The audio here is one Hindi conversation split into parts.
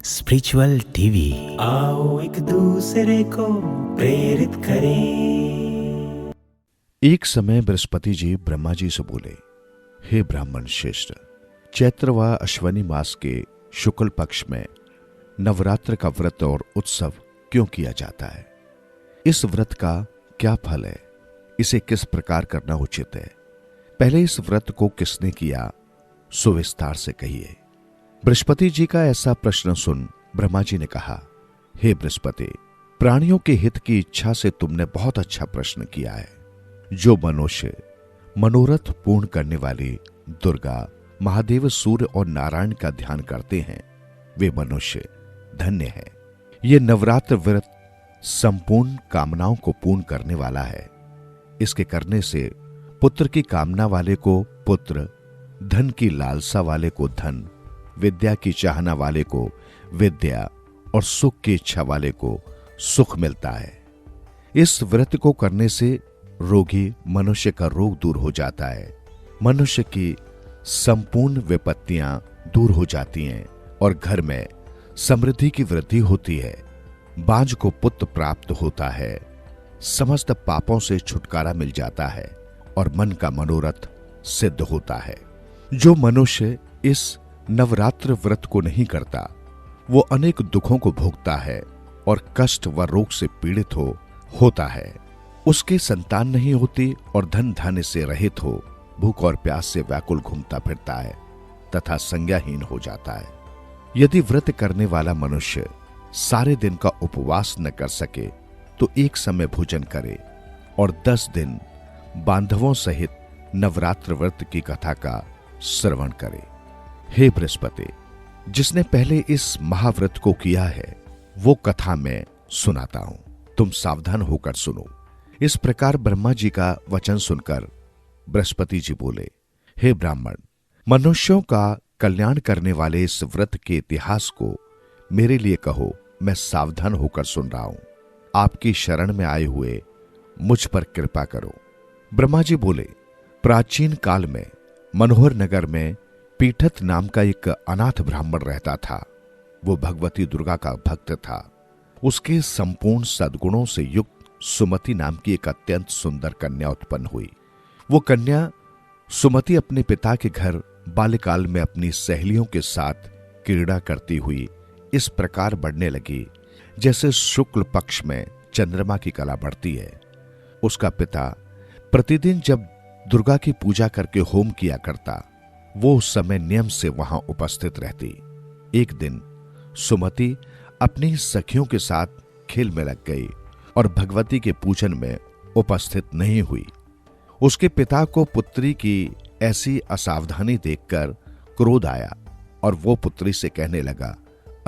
Spiritual TV. आओ एक दूसरे को प्रेरित करें। एक समय बृहस्पति जी ब्रह्मा जी से बोले, हे ब्राह्मण श्रेष्ठ, चैत्र व अश्वनी मास के शुक्ल पक्ष में नवरात्र का व्रत और उत्सव क्यों किया जाता है? इस व्रत का क्या फल है? इसे किस प्रकार करना उचित है? पहले इस व्रत को किसने किया, सुविस्तार से कहिए। बृहस्पति जी का ऐसा प्रश्न सुन ब्रह्मा जी ने कहा, हे बृहस्पति, प्राणियों के हित की इच्छा से तुमने बहुत अच्छा प्रश्न किया है। जो मनुष्य मनोरथ पूर्ण करने वाली दुर्गा, महादेव, सूर्य और नारायण का ध्यान करते हैं, वे मनुष्य धन्य है। ये नवरात्र व्रत संपूर्ण कामनाओं को पूर्ण करने वाला है। इसके करने से पुत्र की कामना वाले को पुत्र, धन की लालसा वाले को धन, विद्या की चाहना वाले को विद्या और सुख की इच्छा वाले को सुख मिलता है। इस व्रत को करने से रोगी मनुष्य का रोग दूर हो जाता है, मनुष्य की संपूर्ण विपत्तियां दूर हो जाती हैं और घर में समृद्धि की वृद्धि होती है। बांझ को पुत्र प्राप्त होता है, समस्त पापों से छुटकारा मिल जाता है और मन का मनोरथ सिद्ध होता है। जो मनुष्य इस नवरात्र व्रत को नहीं करता, वो अनेक दुखों को भोगता है और कष्ट व रोग से पीड़ित होता है। उसकी संतान नहीं होती और धन धान्य से रहित हो, भूख और प्यास से व्याकुल घूमता फिरता है तथा संज्ञाहीन हो जाता है। यदि व्रत करने वाला मनुष्य सारे दिन का उपवास न कर सके तो एक समय भोजन करे और 10 दिन बांधवों सहित नवरात्र व्रत की कथा का श्रवण करे। हे बृहस्पति, जिसने पहले इस महाव्रत को किया है वो कथा मैं सुनाता हूं, तुम सावधान होकर सुनो। इस प्रकार ब्रह्मा जी का वचन सुनकर बृहस्पति जी बोले, हे ब्राह्मण, मनुष्यों का कल्याण करने वाले इस व्रत के इतिहास को मेरे लिए कहो, मैं सावधान होकर सुन रहा हूं। आपकी शरण में आए हुए मुझ पर कृपा करो। ब्रह्मा जी बोले, प्राचीन काल में मनोहर नगर में पीठत नाम का एक अनाथ ब्राह्मण रहता था। वो भगवती दुर्गा का भक्त था। उसके संपूर्ण सद्गुणों से युक्त सुमति नाम की एक अत्यंत सुंदर कन्या उत्पन्न हुई। वो कन्या सुमति अपने पिता के घर बाल्यकाल में अपनी सहेलियों के साथ क्रीड़ा करती हुई इस प्रकार बढ़ने लगी जैसे शुक्ल पक्ष में चंद्रमा की कला बढ़ती है। उसका पिता प्रतिदिन जब दुर्गा की पूजा करके होम किया करता, वो उस समय नियम से वहां उपस्थित रहती। एक दिन सुमति अपनी सखियों के साथ खेल में लग गई और भगवती के पूजन में उपस्थित नहीं हुई। उसके पिता को पुत्री की ऐसी असावधानी देखकर क्रोध आया और वो पुत्री से कहने लगा,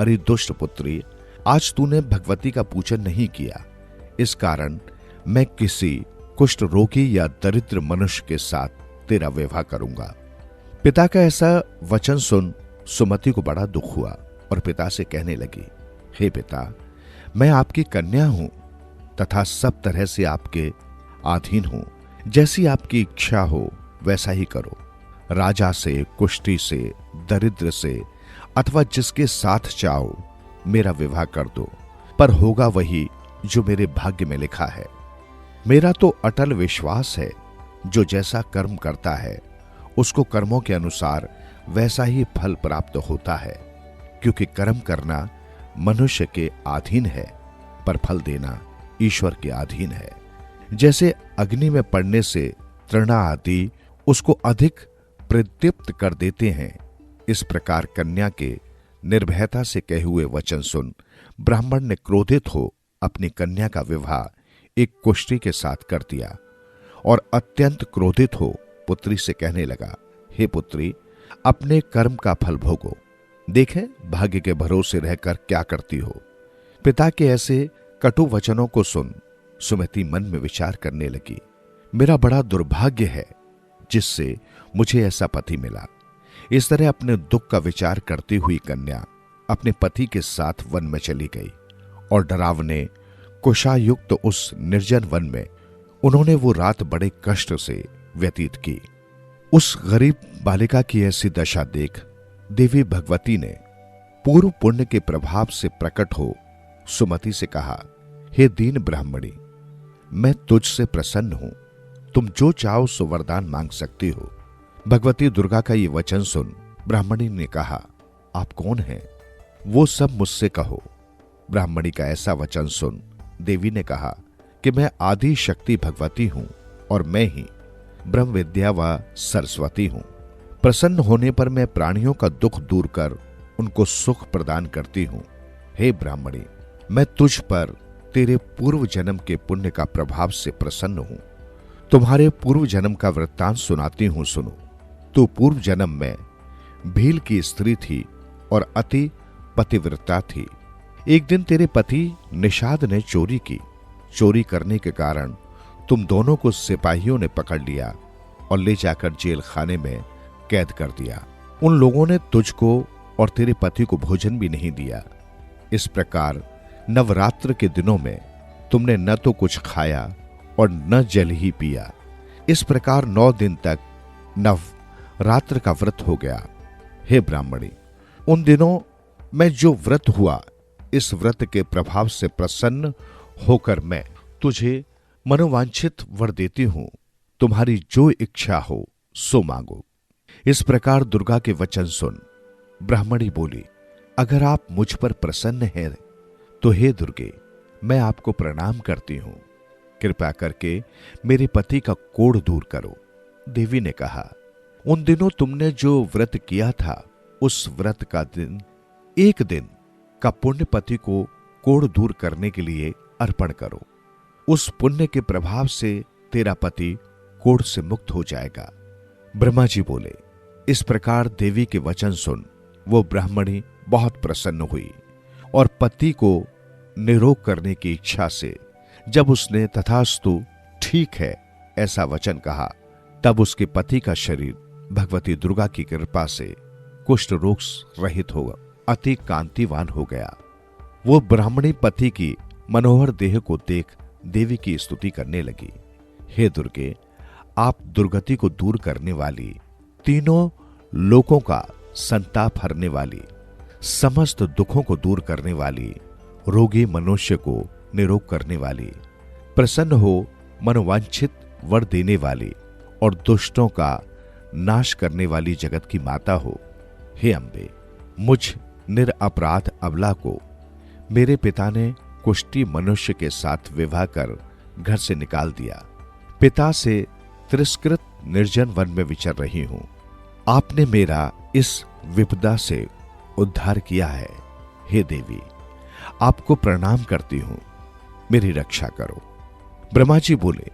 अरे दुष्ट पुत्री, आज तूने भगवती का पूजन नहीं किया, इस कारण मैं किसी कुष्ठ रोगी या दरिद्र मनुष्य के साथ तेरा विवाह करूंगा। पिता का ऐसा वचन सुन सुमति को बड़ा दुख हुआ और पिता से कहने लगी, हे पिता, मैं आपकी कन्या हूं तथा सब तरह से आपके अधीन हूं। जैसी आपकी इच्छा हो वैसा ही करो। राजा से, कुष्ठी से, दरिद्र से अथवा जिसके साथ चाहो मेरा विवाह कर दो, पर होगा वही जो मेरे भाग्य में लिखा है। मेरा तो अटल विश्वास है, जो जैसा कर्म करता है उसको कर्मों के अनुसार वैसा ही फल प्राप्त होता है, क्योंकि कर्म करना मनुष्य के अधीन है पर फल देना ईश्वर के अधीन है। जैसे अग्नि में पड़ने से तृणा आदि उसको अधिक प्रदीप्त कर देते हैं, इस प्रकार कन्या के निर्भयता से कहे हुए वचन सुन ब्राह्मण ने क्रोधित हो अपनी कन्या का विवाह एक कुष्ठी के साथ कर दिया और अत्यंत क्रोधित हो पुत्री से कहने लगा, हे पुत्री, अपने कर्म का फल भोगो, देखें भाग्य के भरोसे रहकर क्या करती हो। पिता के ऐसे कटु वचनों को सुन सुमति मन में विचार करने लगी, मेरा बड़ा दुर्भाग्य है जिससे मुझे ऐसा पति मिला। इस तरह अपने दुख का विचार करती हुई कन्या अपने पति के साथ वन में चली गई और डरावने कुशायुक्त उस निर्जन वन में उन्होंने वो रात बड़े कष्ट से व्यतीत की। उस गरीब बालिका की ऐसी दशा देख देवी भगवती ने पूर्व पुण्य के प्रभाव से प्रकट हो सुमति से कहा, हे दीन ब्राह्मणी, मैं तुझसे प्रसन्न हूं, तुम जो चाहो सो वरदान मांग सकती हो। भगवती दुर्गा का ये वचन सुन ब्राह्मणी ने कहा, आप कौन हैं? वो सब मुझसे कहो। ब्राह्मणी का ऐसा वचन सुन देवी ने कहा कि मैं आदि शक्ति भगवती हूं और मैं ही ब्रह्म विद्या व सरस्वती हूं। प्रसन्न होने पर मैं प्राणियों का दुख दूर कर उनको सुख प्रदान करती हूं। हे ब्राह्मणी, मैं तुझ पर तेरे पूर्व जन्म के पुण्य का प्रभाव से प्रसन्न हूं। तुम्हारे पूर्व जन्म का वृत्तांत सुनाती हूं, सुनो। तू पूर्व जन्म में भील की स्त्री थी और अति पतिव्रता थी। एक दिन तेरे पति निषाद ने चोरी की। चोरी करने के कारण तुम दोनों को सिपाहियों ने पकड़ लिया और ले जाकर जेल खाने में कैद कर दिया। उन लोगों ने तुझको और तेरे पति को भोजन भी नहीं दिया। इस प्रकार नवरात्र के दिनों में तुमने न तो कुछ खाया और न जल ही पिया। इस प्रकार 9 दिन तक नवरात्र का व्रत हो गया। हे ब्राह्मणी, उन दिनों मैं जो व्रत हुआ, इस व्रत के प्रभाव से प्रसन्न होकर मैं तुझे मनोवांछित वर देती हूं। तुम्हारी जो इच्छा हो सो मांगो। इस प्रकार दुर्गा के वचन सुन ब्राह्मणी बोली, अगर आप मुझ पर प्रसन्न हैं तो हे दुर्गे, मैं आपको प्रणाम करती हूं। कृपा करके मेरे पति का कोढ़ दूर करो। देवी ने कहा, उन दिनों तुमने जो व्रत किया था, उस व्रत का एक दिन का पुण्य पति को कोढ़ दूर करने के लिए अर्पण करो। उस पुण्य के प्रभाव से तेरा पति कोढ़ से मुक्त हो जाएगा। ब्रह्मा जी बोले, इस प्रकार देवी के वचन सुन वो ब्राह्मणी बहुत प्रसन्न हुई और पति को निरोग करने की इच्छा से जब उसने तथास्तु ठीक है ऐसा वचन कहा, तब उसके पति का शरीर भगवती दुर्गा की कृपा से कुष्ठ रोग रहित हो अति कांतिवान हो गया। वो ब्राह्मणी पति की मनोहर देह को देख देवी की स्तुति करने लगी। हे दुर्गे, आप दुर्गति को दूर करने वाली, तीनों लोकों का संताप हरने वाली, समस्त दुखों को दूर करने वाली, रोगी मनुष्य को निरोग करने वाली, प्रसन्न हो मनोवांछित वर देने वाली और दुष्टों का नाश करने वाली जगत की माता हो। हे अम्बे, मुझ निरपराध अबला को मेरे पिता ने कुष्ठी मनुष्य के साथ विवाह कर घर से निकाल दिया। पिता से तिरस्कृत निर्जन वन में विचर रही हूं। आपने मेरा इस विपदा से उद्धार किया है। हे देवी, आपको प्रणाम करती हूं, मेरी रक्षा करो। ब्रह्मा जी बोले,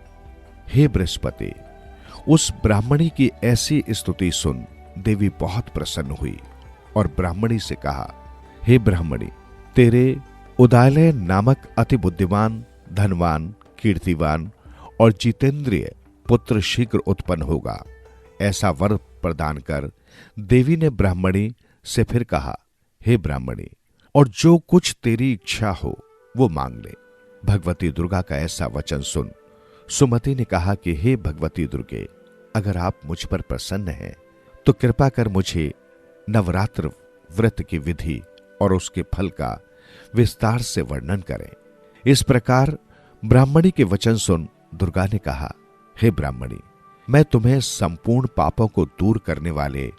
हे बृहस्पति, उस ब्राह्मणी की ऐसी स्तुति सुन देवी बहुत प्रसन्न हुई और ब्राह्मणी से कहा, हे ब्राह्मणी, तेरे उदालय नामक अति बुद्धिमान, धनवान, कीर्तिवान और जितेंद्रिय पुत्र शीघ्र उत्पन्न होगा। ऐसा वर प्रदान कर देवी ने ब्राह्मणी से फिर कहा, हे ब्राह्मणी, और जो कुछ तेरी इच्छा हो वो मांग ले। भगवती दुर्गा का ऐसा वचन सुन सुमति ने कहा कि हे भगवती दुर्गे, अगर आप मुझ पर प्रसन्न हैं तो कृपा कर मुझे नवरात्र व्रत की विधि और उसके फल का विस्तार से वर्णन करें। इस प्रकार ब्राह्मणी के वचन सुन दुर्गा ने कहा, हे ब्राह्मणी, मैं तुम्हें संपूर्ण पापों को दूर करने वाले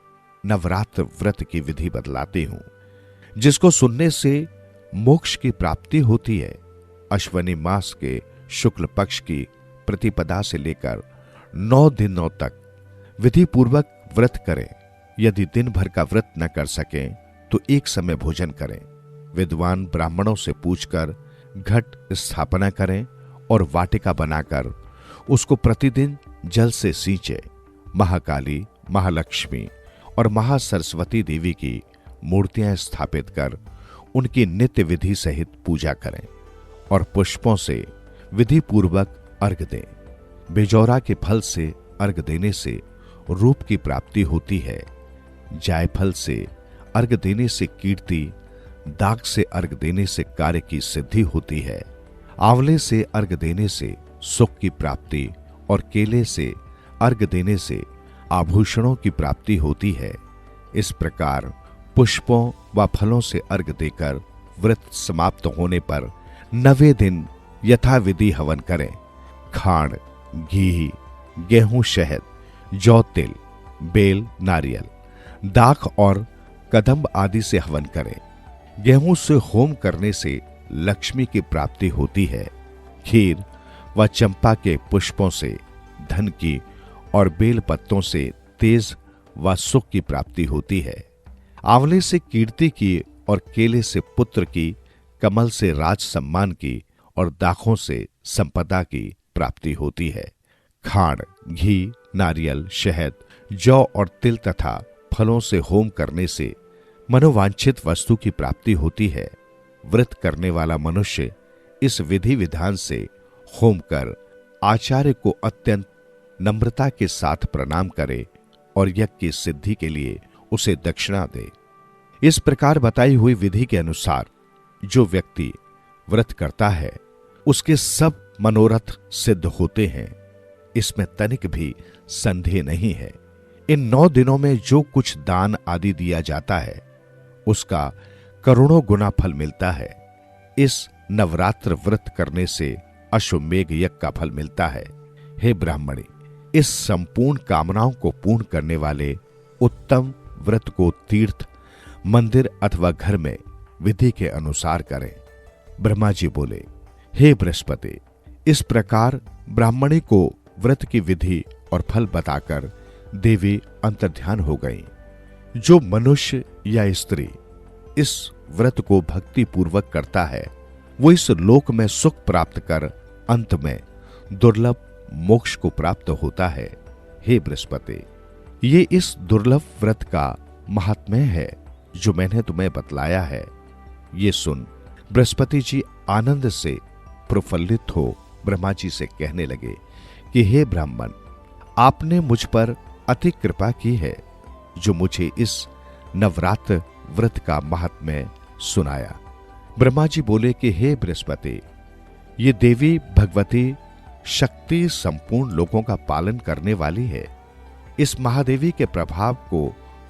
नवरात्र व्रत की विधि बतलाती हूं, जिसको सुनने से मोक्ष की प्राप्ति होती है। अश्वनी मास के शुक्ल पक्ष की प्रतिपदा से लेकर 9 दिनों तक विधि पूर्वक व्रत करें। यदि दिन भर का व्रत न कर सकें तो एक समय भोजन करें। विद्वान ब्राह्मणों से पूछकर घट स्थापना करें और वाटिका बनाकर उसको प्रतिदिन जल से सींचे। महाकाली, महालक्ष्मी और महासरस्वती देवी की मूर्तियां स्थापित कर उनकी नित्य विधि सहित पूजा करें और पुष्पों से विधि पूर्वक अर्घ दें। बेजौरा के फल से अर्घ देने से रूप की प्राप्ति होती है। जायफल से अर्घ देने से कीर्ति, दाग से अर्घ देने से कार्य की सिद्धि होती है। आंवले से अर्घ देने से सुख की प्राप्ति और केले से अर्घ देने से आभूषणों की प्राप्ति होती है। इस प्रकार पुष्पों व फलों से अर्घ देकर व्रत समाप्त होने पर 9वें दिन यथाविधि हवन करें। खांड, घी, गेहूं, शहद, जौ, तिल, बेल, नारियल, दाख और कदम्ब आदि से हवन करें। गेहूं से होम करने से लक्ष्मी की प्राप्ति होती है। खीर व चंपा के पुष्पों से धन की और बेल पत्तों से तेज व सुख की प्राप्ति होती है। आंवले से कीर्ति की और केले से पुत्र की, कमल से राज सम्मान की और दाखों से संपदा की प्राप्ति होती है। खांड, घी, नारियल, शहद, जौ और तिल तथा फलों से होम करने से मनोवांछित वस्तु की प्राप्ति होती है। व्रत करने वाला मनुष्य इस विधि विधान से होम कर आचार्य को अत्यंत नम्रता के साथ प्रणाम करे और यज्ञ की सिद्धि के लिए उसे दक्षिणा दे। इस प्रकार बताई हुई विधि के अनुसार जो व्यक्ति व्रत करता है उसके सब मनोरथ सिद्ध होते हैं, इसमें तनिक भी संदेह नहीं है। इन 9 दिनों में जो कुछ दान आदि दिया जाता है उसका करोड़ों गुना फल मिलता है। इस नवरात्र व्रत करने से अश्वमेघ यज्ञ का फल मिलता है। हे ब्राह्मणी, इस संपूर्ण कामनाओं को पूर्ण करने वाले उत्तम व्रत को तीर्थ, मंदिर अथवा घर में विधि के अनुसार करें। ब्रह्मा जी बोले, हे बृहस्पति, इस प्रकार ब्राह्मणी को व्रत की विधि और फल बताकर देवी अंतर्ध्यान हो गई। जो मनुष्य या स्त्री इस व्रत को भक्ति पूर्वक करता है वो इस लोक में सुख प्राप्त कर अंत में दुर्लभ मोक्ष को प्राप्त होता है। हे बृहस्पति, ये इस दुर्लभ व्रत का महात्म्य है जो मैंने तुम्हें बतलाया है। ये सुन बृहस्पति जी आनंद से प्रफुल्लित हो ब्रह्मा जी से कहने लगे कि हे ब्राह्मण, आपने मुझ पर अति कृपा की है जो मुझे इस नवरात्र व्रत का महात्म्य सुनाया। ब्रह्मा जी बोले कि हे बृहस्पति, ये देवी भगवती शक्ति संपूर्ण लोगों का पालन करने वाली है। इस महादेवी के प्रभाव को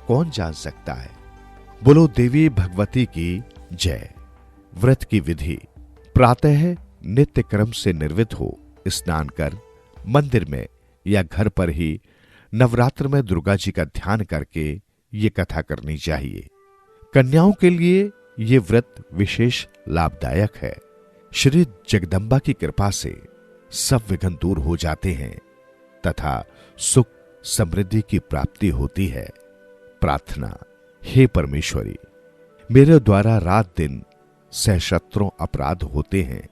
कौन जान सकता है। बोलो देवी भगवती की जय। व्रत की विधि: प्रातः नित्य क्रम से निर्वित हो स्नान कर मंदिर में या घर पर ही नवरात्र में दुर्गा जी का ध्यान करके ये कथा करनी चाहिए। कन्याओं के लिए ये व्रत विशेष लाभदायक है। श्री जगदम्बा की कृपा से सब विघ्न दूर हो जाते हैं तथा सुख समृद्धि की प्राप्ति होती है। प्रार्थना: हे परमेश्वरी, मेरे द्वारा रात दिन सहस्त्रों अपराध होते हैं।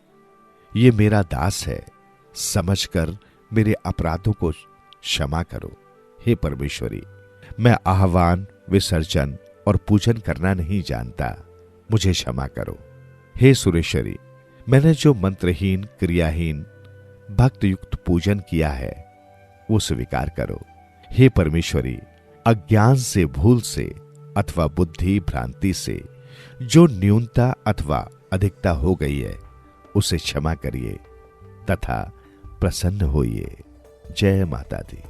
ये मेरा दास है, समझकर मेरे अपराधों को क्षमा करो। हे परमेश्वरी, मैं आह्वान, विसर्जन और पूजन करना नहीं जानता, मुझे क्षमा करो। हे सुरेश्वरी, मैंने जो मंत्रहीन, क्रियाहीन, भक्त युक्त पूजन किया है वो स्वीकार करो। हे परमेश्वरी, अज्ञान से, भूल से अथवा बुद्धि भ्रांति से जो न्यूनता अथवा अधिकता हो गई है उसे क्षमा करिए तथा प्रसन्न होइए। जय माता दी।